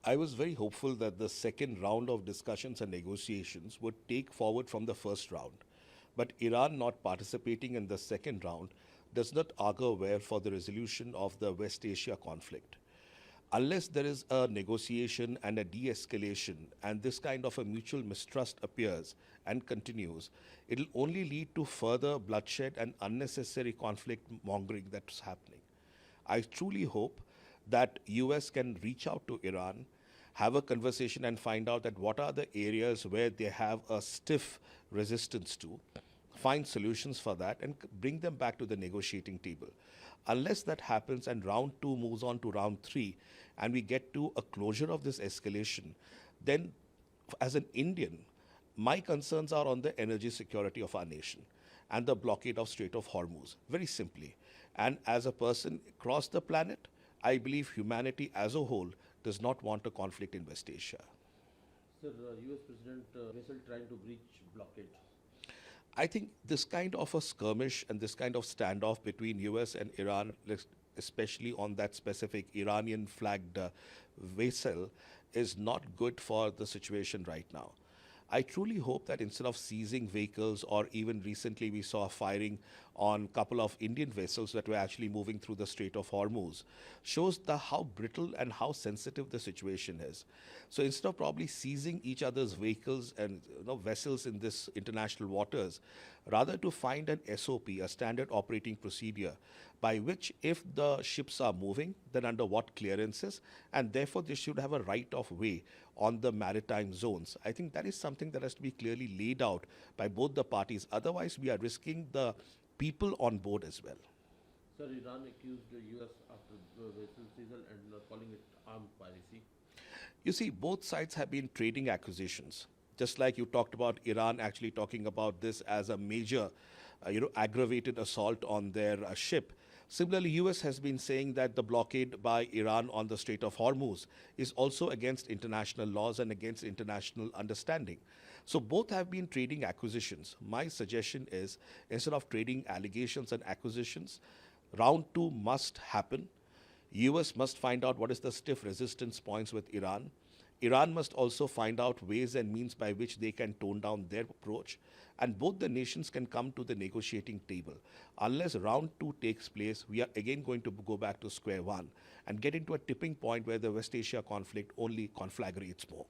I was very hopeful that the second round of discussions and negotiations would take forward from the first round. But Iran not participating in the second round does not augur well for the resolution of the West Asia conflict. Unless there is a negotiation and a de-escalation and this kind of a mutual mistrust appears and continues, it will only lead to further bloodshed and unnecessary conflict mongering that's happening. I truly hope that US can reach out to Iran, have a conversation and find out that what are the areas where they have a stiff resistance to, find solutions for that and bring them back to the negotiating table. Unless that happens and round two moves on to round three and we get to a closure of this escalation, then as an Indian, my concerns are on the energy security of our nation and the blockade of Strait of Hormuz, very simply. And as a person across the planet, I believe humanity as a whole does not want a conflict in West Asia. Sir, US President vessel trying to breach blockade. I think this kind of a skirmish and this kind of standoff between US and Iran, especially on that specific Iranian flagged vessel, is not good for the situation right now. I truly hope that instead of seizing vehicles, or even recently we saw firing on a couple of Indian vessels that were actually moving through the Strait of Hormuz, shows how brittle and how sensitive the situation is. So instead of probably seizing each other's vehicles and vessels in this international waters, rather to find an SOP, a standard operating procedure, by which if the ships are moving, then under what clearances, and therefore they should have a right of way on the maritime zones. I think that is something that has to be clearly laid out by both the parties. Otherwise, we are risking the people on board as well. Sir, Iran accused the US after the vessel seizure and calling it armed piracy. You see, both sides have been trading accusations. Just like you talked about Iran actually talking about this as a major, aggravated assault on their ship. Similarly, US has been saying that the blockade by Iran on the Strait of Hormuz is also against international laws and against international understanding. So both have been trading accusations. My suggestion is, instead of trading allegations and accusations, round two must happen. US must find out what is the stiff resistance points with Iran. Iran must also find out ways and means by which they can tone down their approach, and both the nations can come to the negotiating table. Unless round two takes place, we are again going to go back to square one and get into a tipping point where the West Asia conflict only conflagrates more.